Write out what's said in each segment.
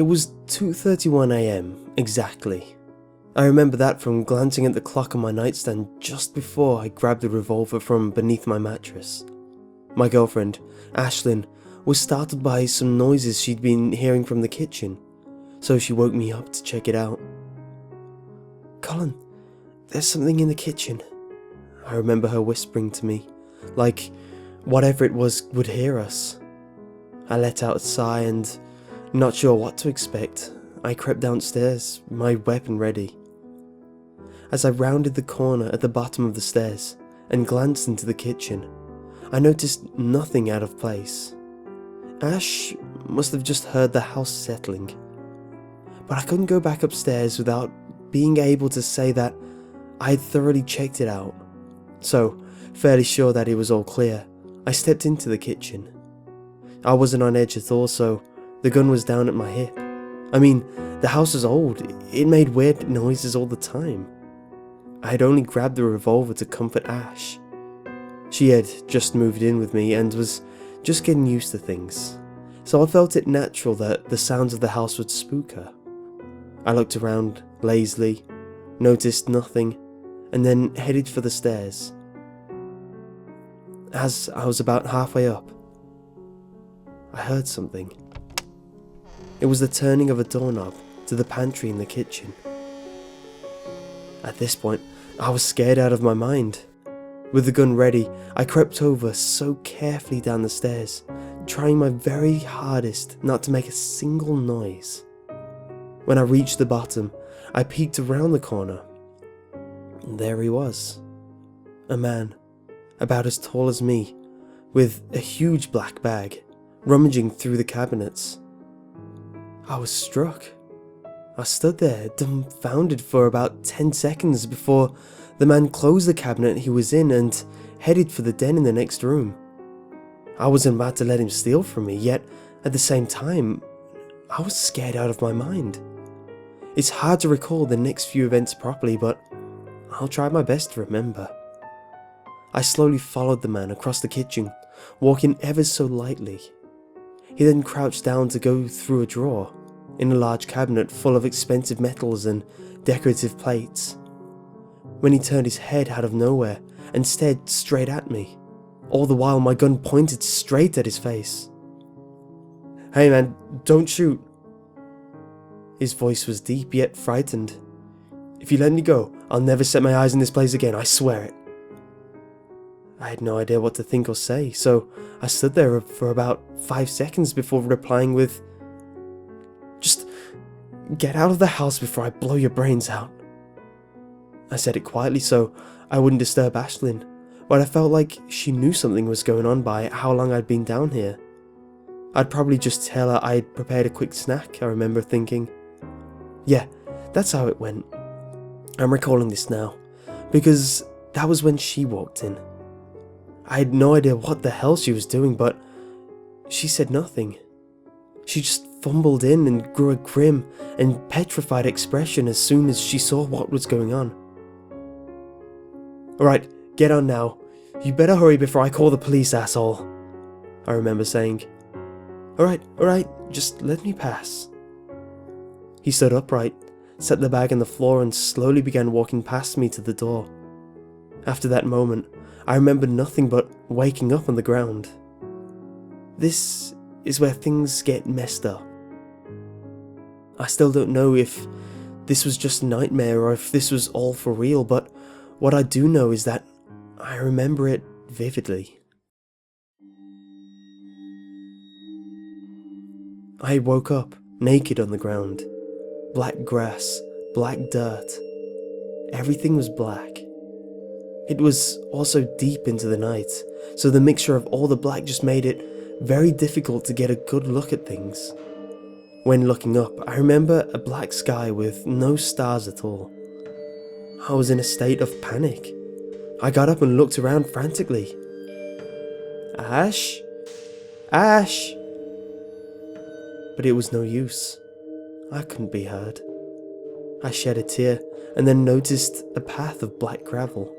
It was 2:31 AM, exactly. I remember that from glancing at the clock on my nightstand just before I grabbed the revolver from beneath my mattress. My girlfriend, Ashlyn, was startled by some noises she'd been hearing from the kitchen, so she woke me up to check it out. "Colin, there's something in the kitchen," I remember her whispering to me, like whatever it was would hear us. I let out a sigh and, not sure what to expect, I crept downstairs, my weapon ready. As I rounded the corner at the bottom of the stairs and glanced into the kitchen, I noticed nothing out of place. Ash must have just heard the house settling. But I couldn't go back upstairs without being able to say that I had thoroughly checked it out. So, fairly sure that it was all clear, I stepped into the kitchen. I wasn't on edge at all, so the gun was down at my hip. I mean, the house was old, it made weird noises all the time. I had only grabbed the revolver to comfort Ash. She had just moved in with me and was just getting used to things, so I felt it natural that the sounds of the house would spook her. I looked around lazily, noticed nothing, and then headed for the stairs. As I was about halfway up, I heard something. It was the turning of a doorknob to the pantry in the kitchen. At this point, I was scared out of my mind. With the gun ready, I crept over so carefully down the stairs, trying my very hardest not to make a single noise. When I reached the bottom, I peeked around the corner. And there he was. A man, about as tall as me, with a huge black bag, rummaging through the cabinets. I was struck. I stood there, dumbfounded for about 10 seconds before the man closed the cabinet he was in and headed for the den in the next room. I wasn't about to let him steal from me, yet at the same time, I was scared out of my mind. It's hard to recall the next few events properly, but I'll try my best to remember. I slowly followed the man across the kitchen, walking ever so lightly. He then crouched down to go through a drawer in a large cabinet full of expensive metals and decorative plates. When he turned his head out of nowhere and stared straight at me, all the while my gun pointed straight at his face. "Hey man, don't shoot." His voice was deep yet frightened. "If you let me go, I'll never set my eyes in this place again, I swear it." I had no idea what to think or say, so I stood there for about 5 seconds before replying with, "Just get out of the house before I blow your brains out." I said it quietly so I wouldn't disturb Ashlyn, but I felt like she knew something was going on by how long I'd been down here. I'd probably just tell her I'd prepared a quick snack, I remember thinking. Yeah, that's how it went. I'm recalling this now, because that was when she walked in. I had no idea what the hell she was doing, but she said nothing. She just fumbled in and grew a grim and petrified expression as soon as she saw what was going on. "Alright, get on now. You better hurry before I call the police, asshole," I remember saying. Alright, just let me pass." He stood upright, set the bag on the floor and slowly began walking past me to the door. After that moment, I remember nothing but waking up on the ground. This is where things get messed up. I still don't know if this was just a nightmare or if this was all for real, but what I do know is that I remember it vividly. I woke up naked on the ground. Black grass, black dirt. Everything was black. It was also deep into the night, so the mixture of all the black just made it very difficult to get a good look at things. When looking up, I remember a black sky with no stars at all. I was in a state of panic. I got up and looked around frantically. "Ash? Ash!" But it was no use. I couldn't be heard. I shed a tear and then noticed a path of black gravel.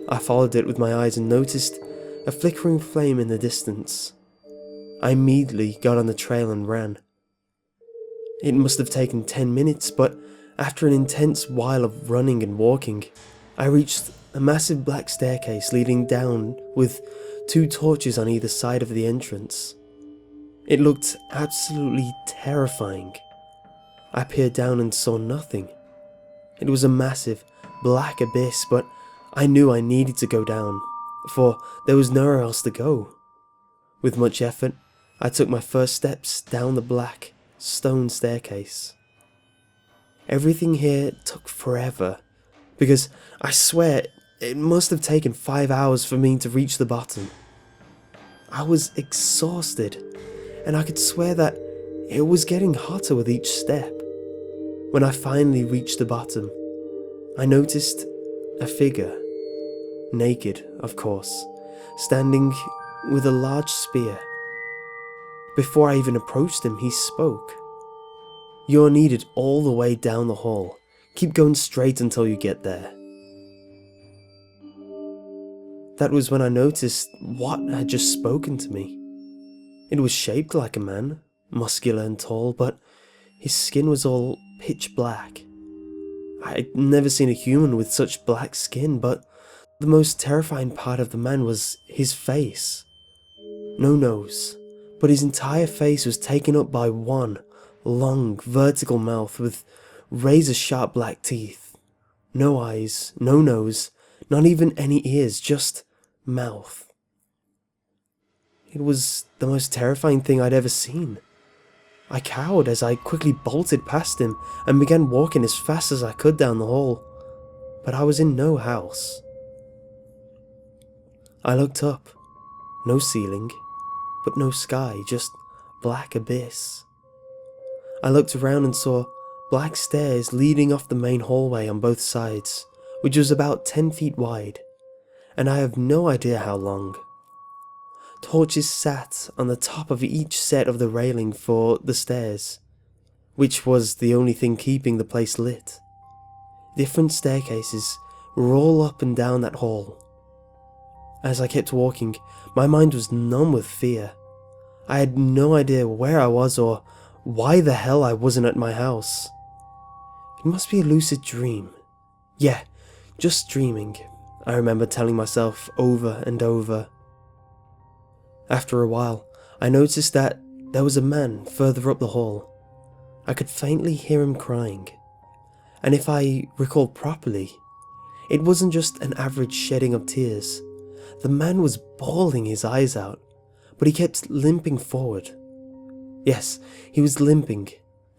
I followed it with my eyes and noticed a flickering flame in the distance. I immediately got on the trail and ran. It must have taken 10 minutes, but after an intense while of running and walking, I reached a massive black staircase leading down with 2 torches on either side of the entrance. It looked absolutely terrifying. I peered down and saw nothing. It was a massive black abyss, but I knew I needed to go down, for there was nowhere else to go. With much effort, I took my first steps down the black stone staircase. Everything here took forever, because I swear it must have taken 5 hours for me to reach the bottom. I was exhausted, and I could swear that it was getting hotter with each step. When I finally reached the bottom, I noticed a figure, naked of course, standing with a large spear. Before I even approached him, he spoke. "You're needed all the way down the hall. Keep going straight until you get there." That was when I noticed what had just spoken to me. It was shaped like a man, muscular and tall, but his skin was all pitch black. I'd never seen a human with such black skin, but the most terrifying part of the man was his face. No nose, but his entire face was taken up by one long, vertical mouth with razor-sharp black teeth. No eyes, no nose, not even any ears, just mouth. It was the most terrifying thing I'd ever seen. I cowered as I quickly bolted past him and began walking as fast as I could down the hall, but I was in no house. I looked up. No ceiling, but no sky, just black abyss. I looked around and saw black stairs leading off the main hallway on both sides, which was about 10 feet wide, and I have no idea how long. Torches sat on the top of each set of the railing for the stairs, which was the only thing keeping the place lit. Different staircases were all up and down that hall. As I kept walking, my mind was numb with fear. I had no idea where I was or why the hell I wasn't at my house. It must be a lucid dream. Yeah, just dreaming, I remember telling myself over and over. After a while, I noticed that there was a man further up the hall. I could faintly hear him crying. And if I recall properly, it wasn't just an average shedding of tears. The man was bawling his eyes out, but he kept limping forward. Yes, he was limping,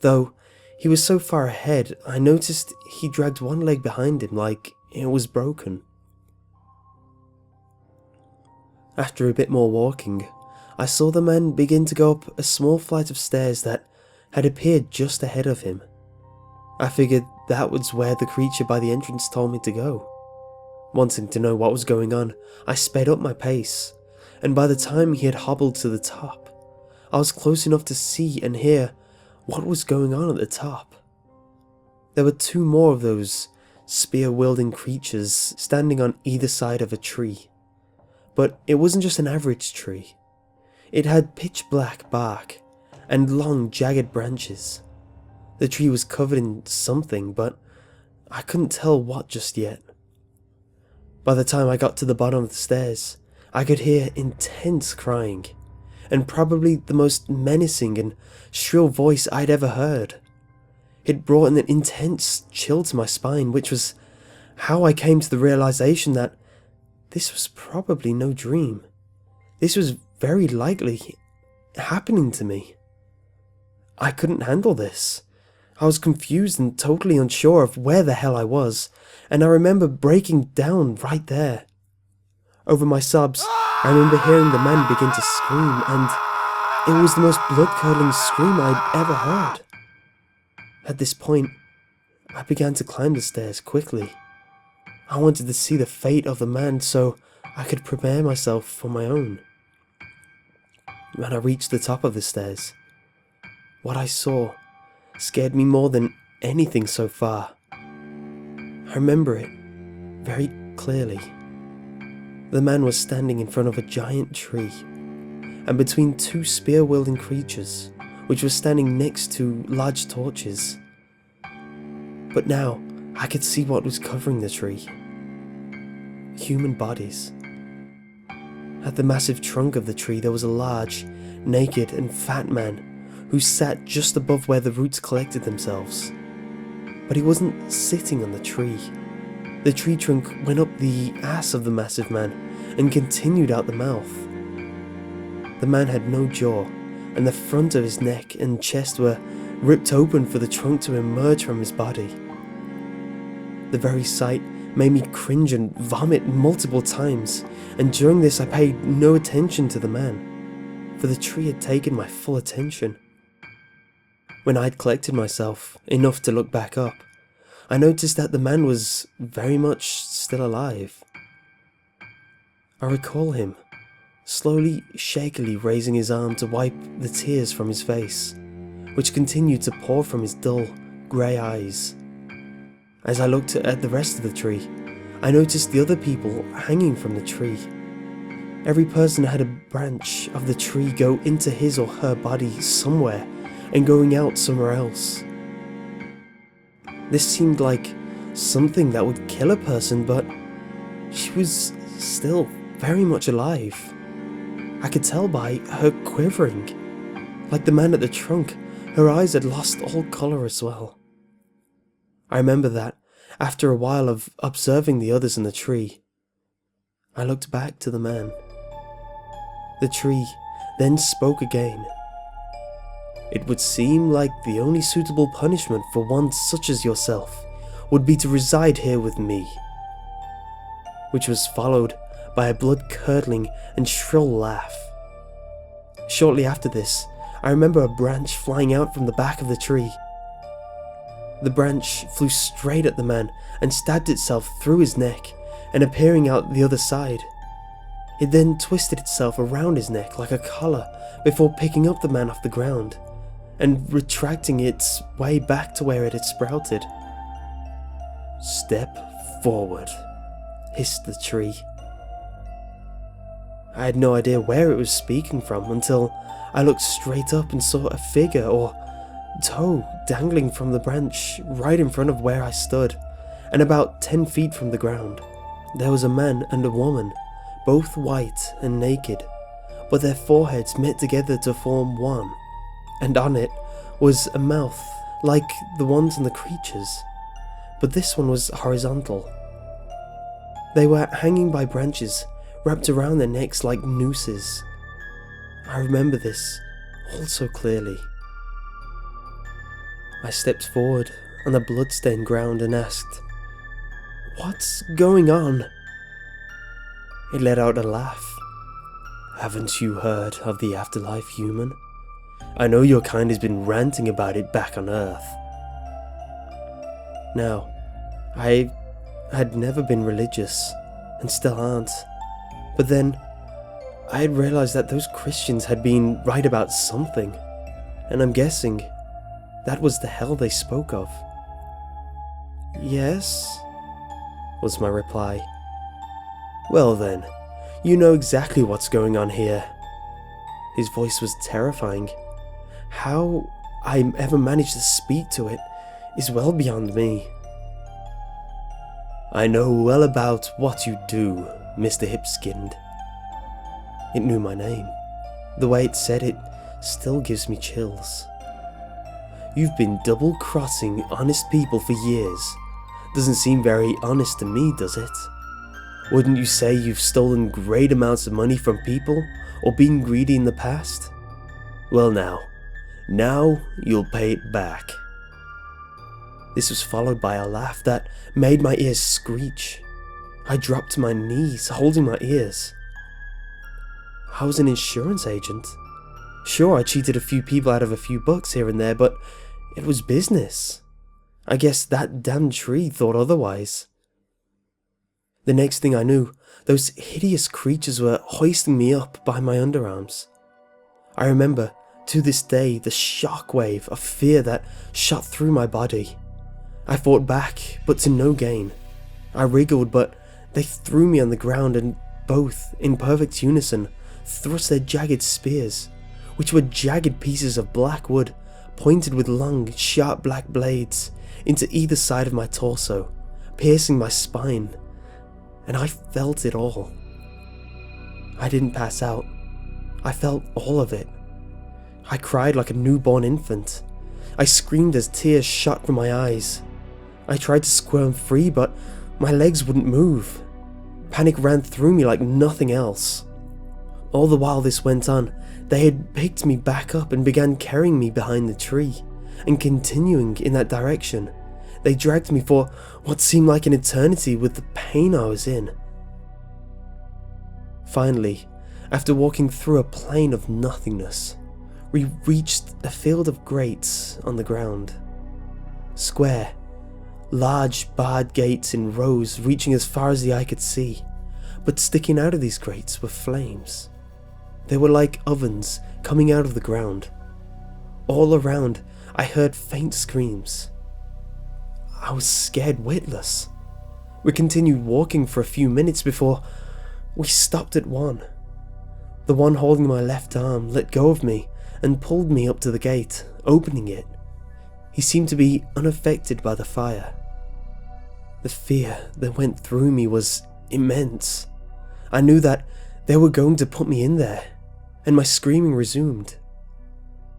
though he was so far ahead I noticed he dragged one leg behind him like it was broken. After a bit more walking, I saw the man begin to go up a small flight of stairs that had appeared just ahead of him. I figured that was where the creature by the entrance told me to go. Wanting to know what was going on, I sped up my pace, and by the time he had hobbled to the top, I was close enough to see and hear what was going on at the top. There were 2 more of those spear-wielding creatures standing on either side of a tree. But it wasn't just an average tree. It had pitch-black bark and long, jagged branches. The tree was covered in something, but I couldn't tell what just yet. By the time I got to the bottom of the stairs, I could hear intense crying, and probably the most menacing and shrill voice I'd ever heard. It brought an intense chill to my spine, which was how I came to the realization that this was probably no dream. This was very likely happening to me. I couldn't handle this. I was confused and totally unsure of where the hell I was, and I remember breaking down right there. Over my sobs, I remember hearing the man begin to scream, and it was the most blood-curdling scream I'd ever heard. At this point, I began to climb the stairs quickly. I wanted to see the fate of the man so I could prepare myself for my own. When I reached the top of the stairs, what I saw scared me more than anything so far. I remember it very clearly. The man was standing in front of a giant tree, and between 2 spear-wielding creatures, which was standing next to large torches. But now I could see what was covering the tree. Human bodies. At the massive trunk of the tree there was a large, naked and fat man who sat just above where the roots collected themselves. But he wasn't sitting on the tree. The tree trunk went up the ass of the massive man and continued out the mouth. The man had no jaw, and the front of his neck and chest were ripped open for the trunk to emerge from his body. The very sight made me cringe and vomit multiple times, and during this I paid no attention to the man, for the tree had taken my full attention. When I'd collected myself enough to look back up, I noticed that the man was very much still alive. I recall him slowly, shakily raising his arm to wipe the tears from his face, which continued to pour from his dull, grey eyes. As I looked at the rest of the tree, I noticed the other people hanging from the tree. Every person had a branch of the tree go into his or her body somewhere and going out somewhere else. This seemed like something that would kill a person, but she was still very much alive. I could tell by her quivering. Like the man at the trunk, her eyes had lost all colour as well. I remember that, after a while of observing the others in the tree, I looked back to the man. The tree then spoke again. It would seem like the only suitable punishment for one such as yourself would be to reside here with me. Which was followed by a blood-curdling and shrill laugh. Shortly after this, I remember a branch flying out from the back of the tree. The branch flew straight at the man and stabbed itself through his neck and appearing out the other side. It then twisted itself around his neck like a collar before picking up the man off the ground and retracting its way back to where it had sprouted. "Step forward," hissed the tree. I had no idea where it was speaking from until I looked straight up and saw a figure or toe dangling from the branch right in front of where I stood, and about 10 feet from the ground. There was a man and a woman, both white and naked, but their foreheads met together to form one, and on it was a mouth like the ones in the creatures, but this one was horizontal. They were hanging by branches wrapped around their necks like nooses. I remember this all so clearly. I stepped forward on the blood-stained ground and asked, "What's going on?" It let out a laugh. "Haven't you heard of the afterlife, human? I know your kind has been ranting about it back on Earth." Now, I had never been religious, and still aren't, but then I had realized that those Christians had been right about something, and I'm guessing that was the hell they spoke of. "Yes," was my reply. "Well then, you know exactly what's going on here." His voice was terrifying. How I ever managed to speak to it is well beyond me. "I know well about what you do, Mr. Hip-Skinned." It knew my name. The way it said it still gives me chills. "You've been double-crossing honest people for years. Doesn't seem very honest to me, does it? Wouldn't you say you've stolen great amounts of money from people, or been greedy in the past? Well now you'll pay it back." This was followed by a laugh that made my ears screech. I dropped to my knees, holding my ears. I was an insurance agent. Sure, I cheated a few people out of a few bucks here and there, but it was business. I guess that damn tree thought otherwise. The next thing I knew, those hideous creatures were hoisting me up by my underarms. I remember, to this day, the shockwave of fear that shot through my body. I fought back, but to no gain. I wriggled, but they threw me on the ground and both, in perfect unison, thrust their jagged spears, which were jagged pieces of black wood pointed with long, sharp black blades into either side of my torso, piercing my spine, and I felt it all. I didn't pass out. I felt all of it. I cried like a newborn infant. I screamed as tears shot from my eyes. I tried to squirm free, but my legs wouldn't move. Panic ran through me like nothing else. All the while this went on, they had picked me back up and began carrying me behind the tree, and continuing in that direction. They dragged me for what seemed like an eternity with the pain I was in. Finally, after walking through a plain of nothingness, we reached a field of grates on the ground. Square, large barred gates in rows reaching as far as the eye could see, but sticking out of these grates were flames. They were like ovens coming out of the ground. All around, I heard faint screams. I was scared witless. We continued walking for a few minutes before we stopped at one. The one holding my left arm let go of me and pulled me up to the gate, opening it. He seemed to be unaffected by the fire. The fear that went through me was immense. I knew that they were going to put me in there, and my screaming resumed.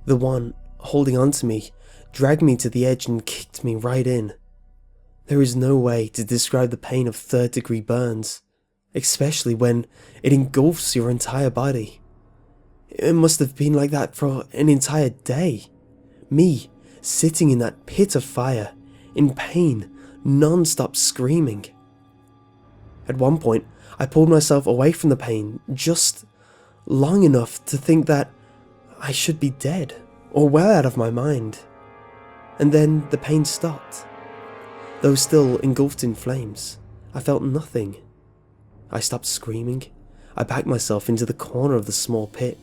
The one holding on to me dragged me to the edge and kicked me right in. There is no way to describe the pain of third-degree burns, especially when it engulfs your entire body. It must have been like that for an entire day. Me, sitting in that pit of fire, in pain, non-stop screaming. At one point, I pulled myself away from the pain just long enough to think that I should be dead, or well out of my mind. And then the pain stopped. Though still engulfed in flames, I felt nothing. I stopped screaming. I backed myself into the corner of the small pit.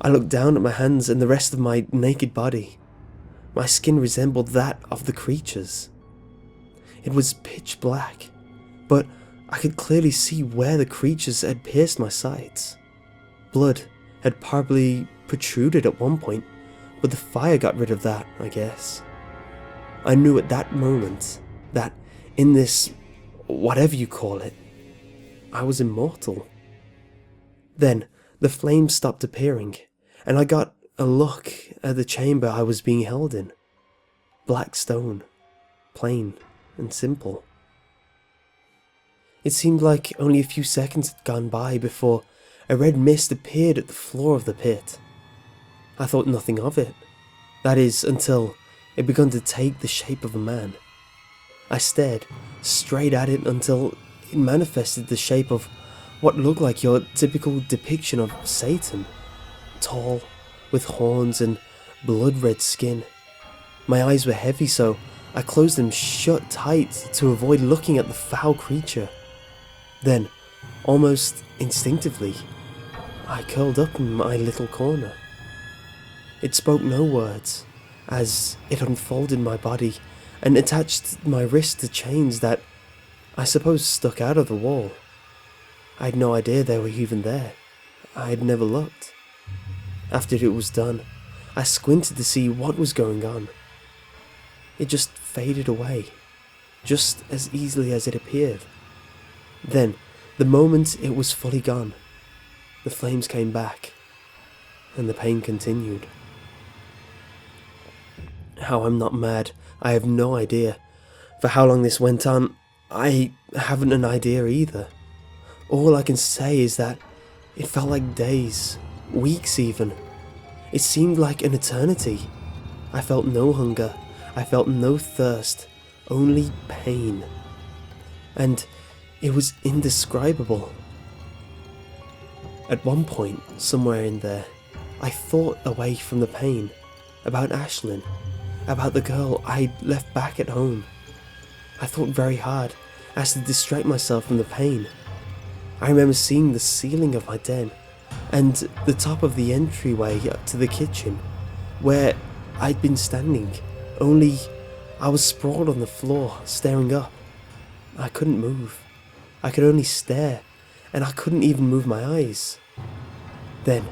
I looked down at my hands and the rest of my naked body. My skin resembled that of the creatures. It was pitch black, but I could clearly see where the creatures had pierced my sides. Blood had probably protruded at one point, but the fire got rid of that, I guess. I knew at that moment that in this, whatever you call it, I was immortal. Then the flames stopped appearing, and I got a look at the chamber I was being held in. Black stone, plain and simple. It seemed like only a few seconds had gone by before a red mist appeared at the floor of the pit. I thought nothing of it. That is, until it began to take the shape of a man. I stared straight at it until it manifested the shape of what looked like your typical depiction of Satan. Tall, with horns and blood-red skin. My eyes were heavy, so I closed them shut tight to avoid looking at the foul creature. Then, almost instinctively, I curled up in my little corner. It spoke no words, as it unfolded my body and attached my wrist to chains that I suppose stuck out of the wall. I had no idea they were even there. I had never looked. After it was done, I squinted to see what was going on. It just faded away, just as easily as it appeared. Then, the moment it was fully gone, the flames came back, and the pain continued. How I'm not mad, I have no idea. For how long this went on, I haven't an idea either. All I can say is that it felt like days, weeks even. It seemed like an eternity. I felt no hunger, I felt no thirst, only pain. And it was indescribable. At one point, somewhere in there, I thought away from the pain, about Ashlyn, about the girl I'd left back at home. I thought very hard, as to distract myself from the pain. I remember seeing the ceiling of my den, and the top of the entryway up to the kitchen, where I'd been standing, only I was sprawled on the floor, staring up. I couldn't move. I could only stare, and I couldn't even move my eyes. Then,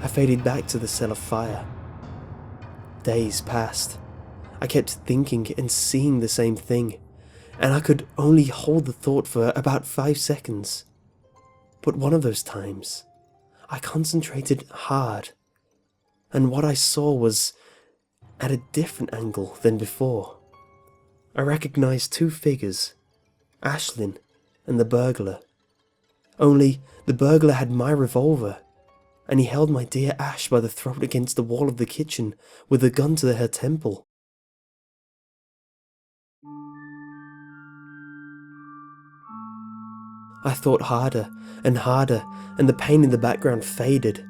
I faded back to the cell of fire. Days passed. I kept thinking and seeing the same thing, and I could only hold the thought for about 5 seconds. But one of those times, I concentrated hard, and what I saw was at a different angle than before. I recognized 2 figures, Ashlyn and the burglar. Only the burglar had my revolver, and he held my dear Ash by the throat against the wall of the kitchen with a gun to her temple. I thought harder, and the pain in the background faded.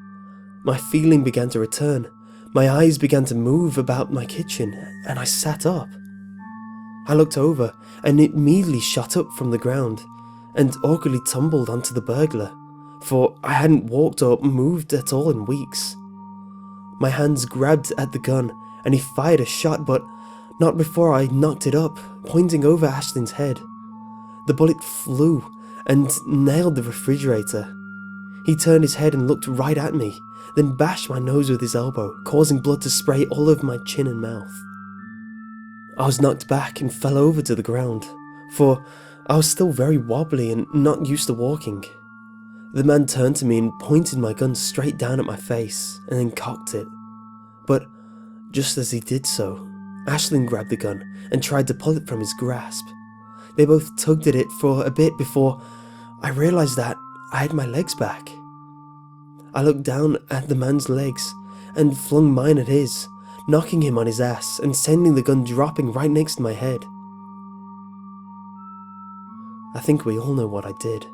My feeling began to return. My eyes began to move about my kitchen, and I sat up. I looked over, and immediately shot up from the ground, and awkwardly tumbled onto the burglar, for I hadn't walked or moved at all in weeks. My hands grabbed at the gun, and he fired a shot, but not before I knocked it up, pointing over Ashlyn's head. The bullet flew and nailed the refrigerator. He turned his head and looked right at me, then bashed my nose with his elbow, causing blood to spray all over my chin and mouth. I was knocked back and fell over to the ground, for I was still very wobbly and not used to walking. The man turned to me and pointed my gun straight down at my face, and then cocked it. But just as he did so, Ashlyn grabbed the gun and tried to pull it from his grasp. They both tugged at it for a bit before I realized that I had my legs back. I looked down at the man's legs and flung mine at his, knocking him on his ass and sending the gun dropping right next to my head. I think we all know what I did,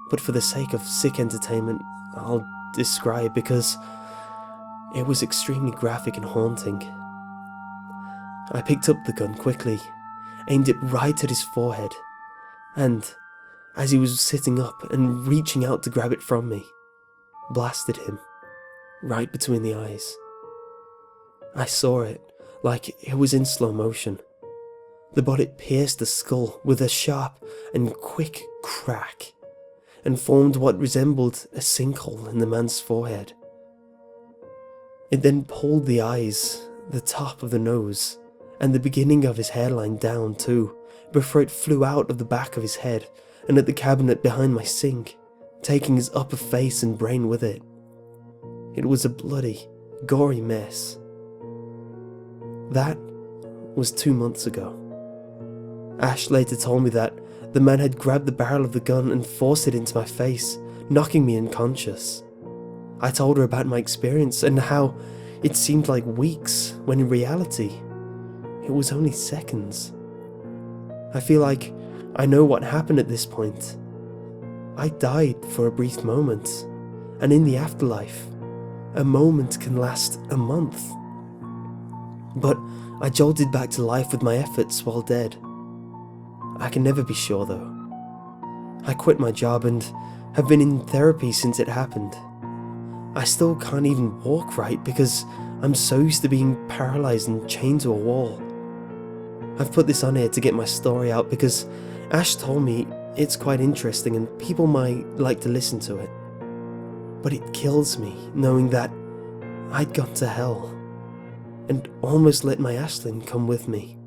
but for the sake of sick entertainment, I'll describe because it was extremely graphic and haunting. I picked up the gun quickly, aimed it right at his forehead, and, as he was sitting up and reaching out to grab it from me, blasted him right between the eyes. I saw it like it was in slow motion. The bullet pierced the skull with a sharp and quick crack and formed what resembled a sinkhole in the man's forehead. It then pulled the eyes, the top of the nose, and the beginning of his hairline down too, before it flew out of the back of his head and at the cabinet behind my sink, taking his upper face and brain with it. It was a bloody, gory mess. That was 2 months ago. Ash later told me that the man had grabbed the barrel of the gun and forced it into my face, knocking me unconscious. I told her about my experience and how it seemed like weeks, when in reality, it was only seconds. I feel like I know what happened at this point. I died for a brief moment, and in the afterlife, a moment can last a month. But I jolted back to life with my efforts while dead. I can never be sure though. I quit my job and have been in therapy since it happened. I still can't even walk right because I'm so used to being paralysed and chained to a wall. I've put this on here to get my story out because Ash told me it's quite interesting and people might like to listen to it. But it kills me knowing that I'd gone to hell and almost let my Ashlyn come with me.